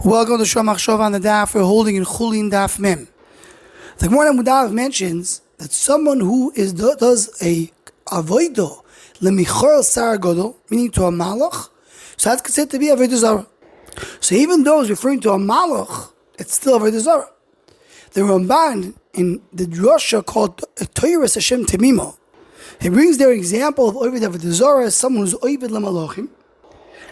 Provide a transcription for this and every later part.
Welcome to Shom Machshava on the Daf. We're holding in Chulin Daf Mem. The Gemara Mudav mentions that someone who does a avodah lemichor sar godol, meaning to a malach, so that's considered to be avodah zara. So even though it's referring to a malach, it's still avodah zara. The Ramban in the drasha called Toiras Hashem Temimo, he brings their example of avodah zara as someone who's oived lemalachim,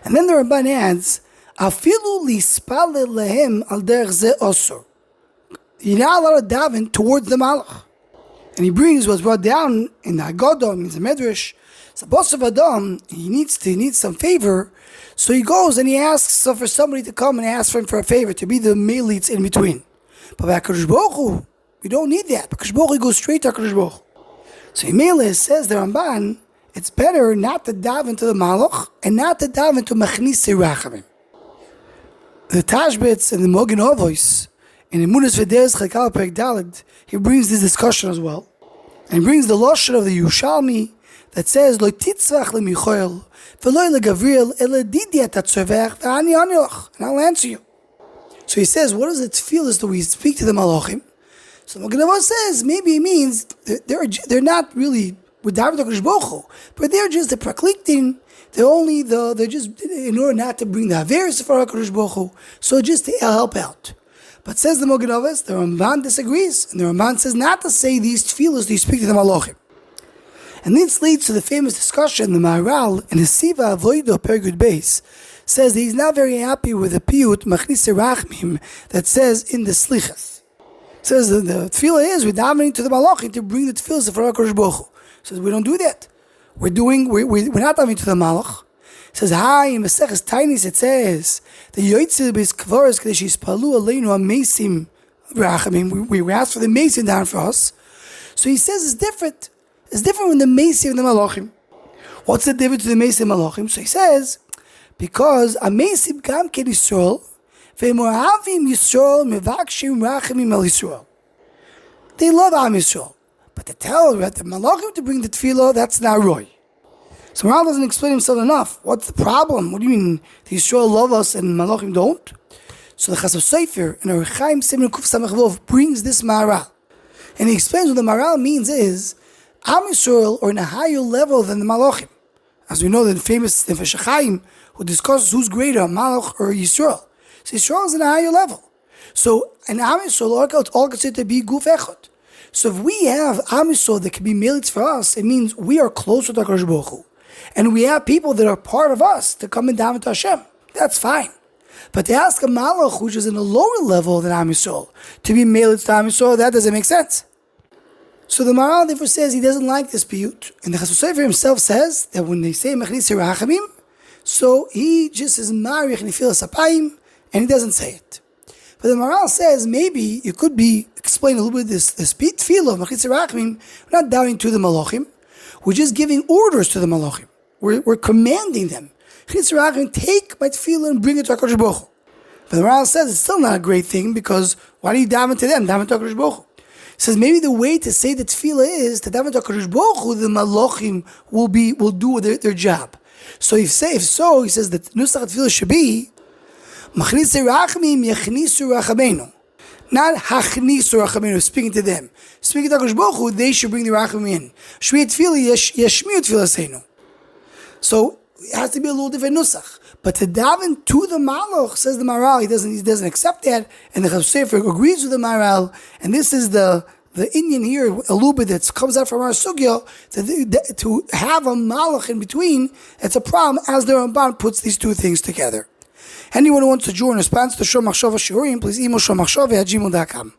and then the Ramban adds, Afilu lispalel lehem al derech ze osor. You're not allowed to daven towards the Malach. And he brings what's brought down in the Haggadah, means the Medrash. So boss of Adam, he needs some favor, so he goes and he asks for somebody to come and ask for him for a favor, to be the melitz in between. But by HaKadosh Baruch Hu, we don't need that. HaKadosh Baruch Hu goes straight to HaKadosh Baruch Hu. So Yimele says the Ramban, it's better not to daven to the Malach and not to daven to Machnisei Rachamim. The Tashbetz and the Mogen Ovois in Emunas V'Derez Chakal Perek Daled, he brings this discussion as well, and he brings the lashon of the Yerushalmi that says Lo titzvach lemichoel v'lo leGavriel ele didi atatzovech v'ani anioch, and I'll answer you. So he says, what does it feel as though we speak to the Malachim? So Mogen Ovois says maybe it means they're not really with David HaKadosh Baruch Hu, but they're just the prakliktin. They're just in order not to bring the Averis for HaKadosh Baruch Hu, so just to help out. But says the Mogen Ovois, the Ramban disagrees, and the Ramban says not to say these tefillos to speak to the Malachim. And this leads to the famous discussion. The Maharal in his Siva Avodah Perek Beis says that he's not very happy with the piyut Machnisei Rachamim that says in the Slichas. Says that the tefillah is we're davening to the Malachim to bring the tefillos for HaKadosh Baruch Hu. Says we don't do that. We're not coming to the Malach. It says, hi, in Maseches Tainis it says, the Yotzil Beis Kvaros Kadesh Yispalu Aleinu HaMeisim Rachamim. We asked for the Meisim down for us. So he says it's different. It's different when the Meisim and the Malachim. What's the difference to the Meisim and Malachim? So he says, because a Meisim Gam Ken Yisrael, Ve'mohavim Yisrael Mevakshim Rachamim El Yisrael. They love Am Yisrael. But to tell the Malachim to bring the tefillah, that's not Roy. So Maharal doesn't explain himself enough. What's the problem? What do you mean the Yisrael love us and Malachim don't? So the Chasam Sofer and Rachamim Siman Kuf Samach Vov brings this Maharal. And he explains what the Maharal means is Am Yisrael are in a higher level than the Malachim. As we know, the famous Nefesh HaChaim who discusses who's greater, Malach or Yisrael. So Yisrael is in a higher level. So an Am Yisrael are all considered to be Guf Echad. So if we have Am Yisrael that can be melitz for us, it means we are closer to HaKadosh Baruch Hu. And we have people that are part of us to come and daven to Hashem. That's fine. But to ask a Malach, which is in a lower level than Am Yisrael, to be melitz to Am Yisrael, that doesn't make sense. So the Maharal therefore says he doesn't like this piyut. And the Chasam Sofer himself says that when they say Machnisei Rachamim, so he just is Marich Nefilas Apayim, and he doesn't say it. But the Maharal says maybe it could be explain a little bit this tefillah of Machnisei Rachamim. We're not doubting to the Malachim. We're just giving orders to the Malachim. We're commanding them. Machnisei Rachamim, take my tefillah and bring it to HaKadosh Baruch Hu. But the Maharal says it's still not a great thing because why do you daven to them? Daven to HaKadosh Baruch Hu. He says maybe the way to say the tefillah is to daven to HaKadosh Baruch Hu. The Malachim will do their job. So if so, he says that Nusach tefillah should be Machnisei Rachamim Yachnisu Rachamenu. Not Hachnisu Rachamenu, speaking to them. Speaking to HaKadosh Baruch Hu, they should bring the Rachamim in. Shmiyat tefillah Yashmiu tefillah Seinu. So it has to be a little different nusach. But to daven to the Malach, says the Maharal, he doesn't accept that, and the Chasam Sofer agrees with the Maharal, and this is the Indian here, a little bit that comes out from our sugya, to have a Malach in between, it's a problem as the Ramban puts these two things together. Anyone who wants to join response to Shom Machshava Shiurim, please email shomachshava@gmail.com.